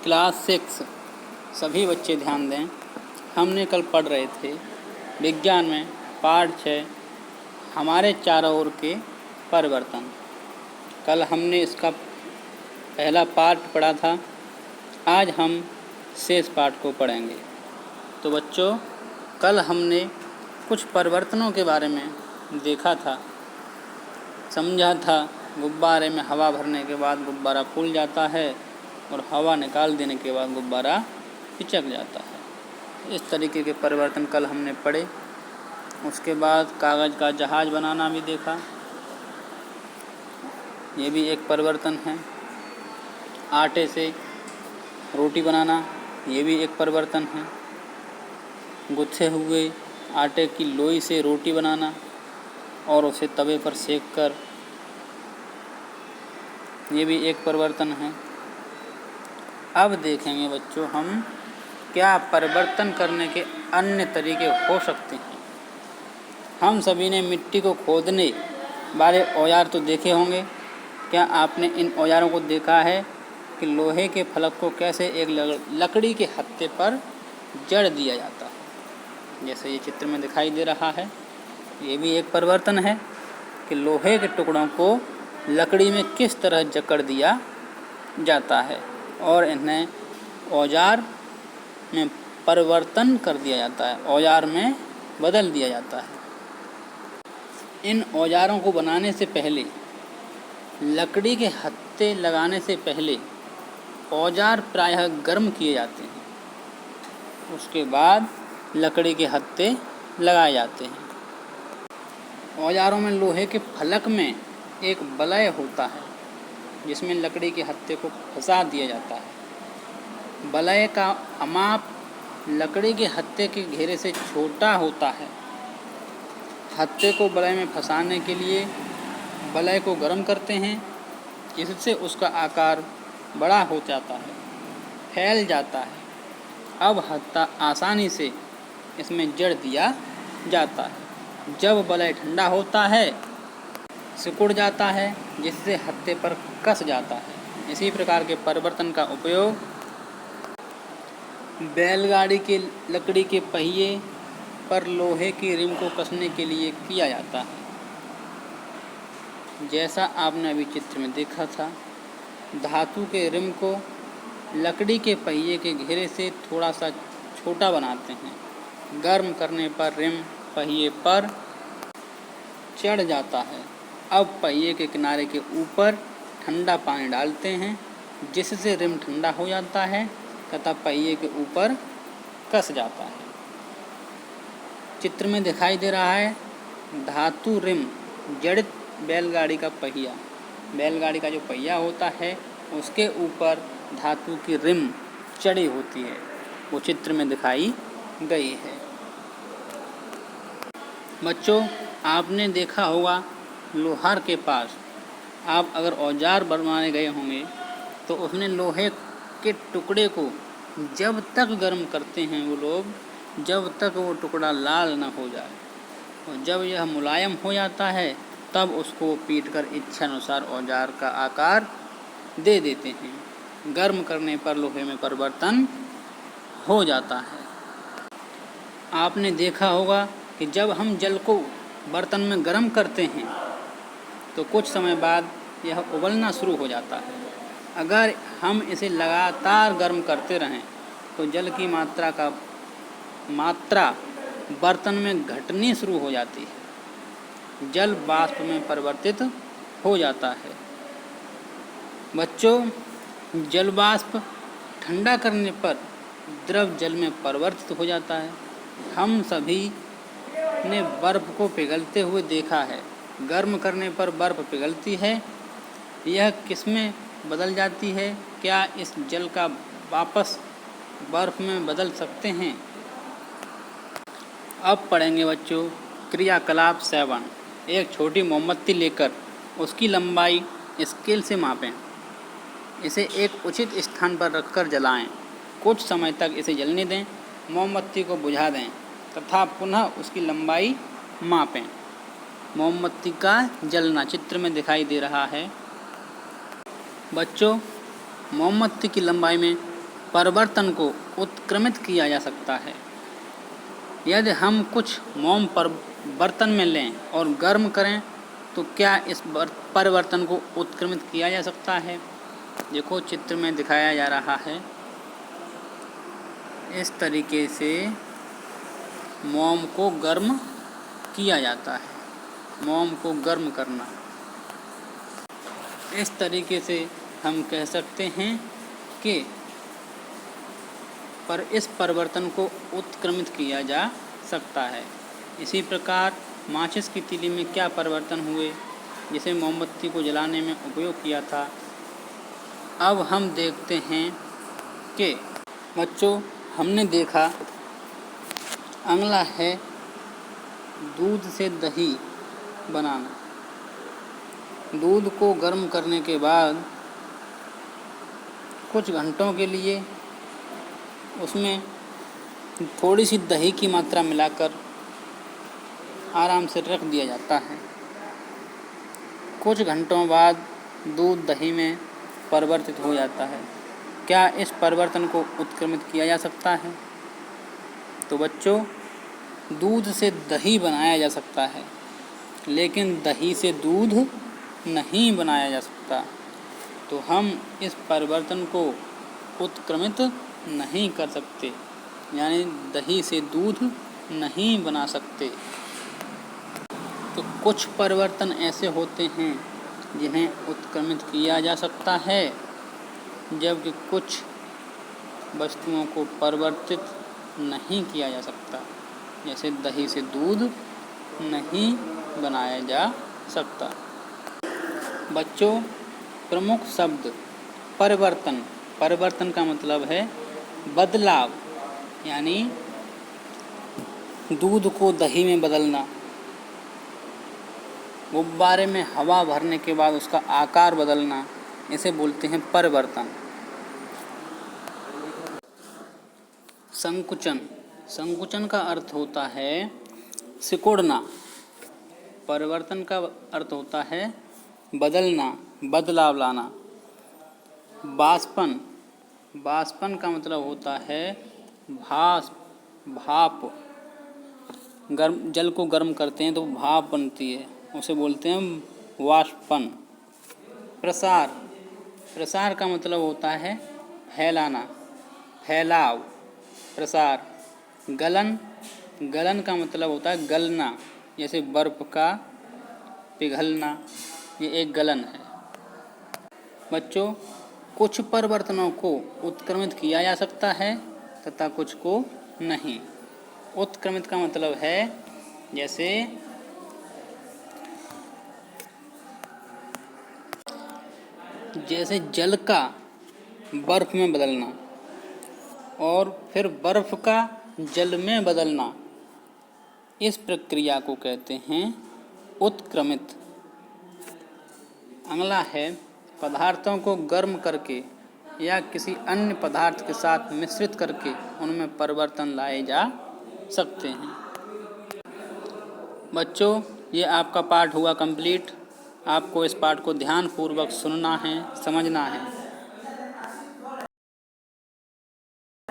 Class 6 सभी बच्चे ध्यान दें। हमने कल पढ़ रहे थे विज्ञान में पाठ 6 हमारे चारों ओर के परिवर्तन। कल हमने इसका पहला पाठ पढ़ा था। आज हम शेष पाठ को पढ़ेंगे। तो बच्चों, कल हमने कुछ परिवर्तनों के बारे में देखा था, समझा था। गुब्बारे में हवा भरने के बाद गुब्बारा फूल जाता है और हवा निकाल देने के बाद गुब्बारा पिचक जाता है। इस तरीके के परिवर्तन कल हमने पढ़े। उसके बाद कागज़ का जहाज़ बनाना भी देखा, ये भी एक परिवर्तन है। आटे से रोटी बनाना, ये भी एक परिवर्तन है। गुत्थे हुए आटे की लोई से रोटी बनाना और उसे तवे पर सेक कर, ये भी एक परिवर्तन है। अब देखेंगे बच्चों हम क्या परिवर्तन करने के अन्य तरीके हो सकते हैं। हम सभी ने मिट्टी को खोदने वाले औजार तो देखे होंगे। क्या आपने इन औजारों को देखा है कि लोहे के फलक को कैसे एक लकड़ी के हत्थे पर जड़ दिया जाता है, जैसे ये चित्र में दिखाई दे रहा है। ये भी एक परिवर्तन है कि लोहे के टुकड़ों को लकड़ी में किस तरह जकड़ दिया जाता है और इन्हें औजार में परिवर्तन कर दिया जाता है, औजार में बदल दिया जाता है। इन औजारों को बनाने से पहले, लकड़ी के हत्थे लगाने से पहले औजार प्रायः गर्म किए जाते हैं। उसके बाद लकड़ी के हत्थे लगाए जाते हैं। औजारों में लोहे के फलक में एक वलय होता है जिसमें लकड़ी के हत्थे को फंसा दिया जाता है। वलय का अमाप लकड़ी के हत्थे के घेरे से छोटा होता है। हत्थे को वलय में फंसाने के लिए वलय को गर्म करते हैं, इससे उसका आकार बड़ा हो जाता है, फैल जाता है। अब हत्था आसानी से इसमें जड़ दिया जाता है। जब वलय ठंडा होता है सिकुड़ जाता है, जिससे हत्थे पर कस जाता है। इसी प्रकार के परिवर्तन का उपयोग बैलगाड़ी के लकड़ी के पहिए पर लोहे की रिम को कसने के लिए किया जाता है, जैसा आपने अभी चित्र में देखा था। धातु के रिम को लकड़ी के पहिए के घेरे से थोड़ा सा छोटा बनाते हैं। गर्म करने पर रिम पहिए पर चढ़ जाता है। अब पहिए के किनारे के ऊपर ठंडा पानी डालते हैं, जिससे रिम ठंडा हो जाता है तथा पहिए के ऊपर कस जाता है। चित्र में दिखाई दे रहा है धातु रिम जड़ित बैलगाड़ी का पहिया। बैलगाड़ी का जो पहिया होता है उसके ऊपर धातु की रिम चढ़ी होती है, वो चित्र में दिखाई गई है। बच्चों, आपने देखा होगा लोहार के पास आप अगर औजार बनवाने गए होंगे तो उसने लोहे के टुकड़े को जब तक गर्म करते हैं वो लोग, जब तक वो टुकड़ा लाल न हो जाए, और जब यह मुलायम हो जाता है तब उसको पीट कर इच्छानुसार औजार का आकार दे देते हैं। गर्म करने पर लोहे में परिवर्तन हो जाता है। आपने देखा होगा कि जब हम जल को बर्तन में गर्म करते हैं तो कुछ समय बाद यह उबलना शुरू हो जाता है। अगर हम इसे लगातार गर्म करते रहें तो जल की मात्रा बर्तन में घटनी शुरू हो जाती है, जल वाष्प में परिवर्तित हो जाता है। बच्चों, जल वाष्प ठंडा करने पर द्रव जल में परिवर्तित हो जाता है। हम सभी ने बर्फ़ को पिघलते हुए देखा है। गर्म करने पर बर्फ़ पिघलती है, यह किसमें बदल जाती है? क्या इस जल का वापस बर्फ़ में बदल सकते हैं? अब पढ़ेंगे बच्चों क्रियाकलाप 7। एक छोटी मोमबत्ती लेकर उसकी लंबाई स्केल से मापें। इसे एक उचित स्थान पर रखकर जलाएं। कुछ समय तक इसे जलने दें। मोमबत्ती को बुझा दें तथा पुनः उसकी लंबाई मापें। मोमबत्ती का जलना चित्र में दिखाई दे रहा है। बच्चों, मोमबत्ती की लंबाई में परिवर्तन को उत्क्रमित किया जा सकता है। यदि हम कुछ मोम पर बर्तन में लें और गर्म करें तो क्या इस परिवर्तन को उत्क्रमित किया जा सकता है? देखो चित्र में दिखाया जा रहा है, इस तरीके से मोम को गर्म किया जाता है। मोम को गर्म करना, इस तरीके से हम कह सकते हैं कि पर इस परिवर्तन को उत्क्रमित किया जा सकता है। इसी प्रकार माचिस की तीली में क्या परिवर्तन हुए, जिसे मोमबत्ती को जलाने में उपयोग किया था। अब हम देखते हैं कि बच्चों हमने देखा अगला है दूध से दही बनाना। दूध को गर्म करने के बाद कुछ घंटों के लिए उसमें थोड़ी सी दही की मात्रा मिलाकर आराम से रख दिया जाता है। कुछ घंटों बाद दूध दही में परिवर्तित हो जाता है। क्या इस परिवर्तन को उत्क्रमित किया जा सकता है? तो बच्चों दूध से दही बनाया जा सकता है, लेकिन दही से दूध नहीं बनाया जा सकता। तो हम इस परिवर्तन को उत्क्रमित नहीं कर सकते, यानी दही से दूध नहीं बना सकते। तो कुछ परिवर्तन ऐसे होते हैं जिन्हें उत्क्रमित किया जा सकता है, जबकि कुछ वस्तुओं को परिवर्तित नहीं किया जा सकता। जैसे दही से दूध नहीं बनाया जा सकता। बच्चों प्रमुख शब्द परिवर्तन। परिवर्तन का मतलब है बदलाव, यानी दूध को दही में बदलना। गुब्बारे में हवा भरने के बाद उसका आकार बदलना, इसे बोलते हैं परिवर्तन। संकुचन। संकुचन का अर्थ होता है सिकुड़ना। परिवर्तन का अर्थ होता है बदलना, बदलाव लाना। बाष्पन। बाष्पन का मतलब होता है भाप। गर्म जल को गर्म करते हैं तो भाप बनती है, उसे बोलते हैं वाष्पन। प्रसार। प्रसार का मतलब होता है फैलाना, फैलाव, प्रसार। गलन। गलन का मतलब होता है गलना, जैसे बर्फ का पिघलना, ये एक गलन है। बच्चों कुछ परिवर्तनों को उत्क्रमित किया जा सकता है तथा कुछ को नहीं। उत्क्रमित का मतलब है जैसे जल का बर्फ में बदलना और फिर बर्फ का जल में बदलना, इस प्रक्रिया को कहते हैं उत्क्रमित। अगला है पदार्थों को गर्म करके या किसी अन्य पदार्थ के साथ मिश्रित करके उनमें परिवर्तन लाए जा सकते हैं। बच्चों ये आपका पाठ हुआ कंप्लीट। आपको इस पाठ को ध्यानपूर्वक सुनना है, समझना है।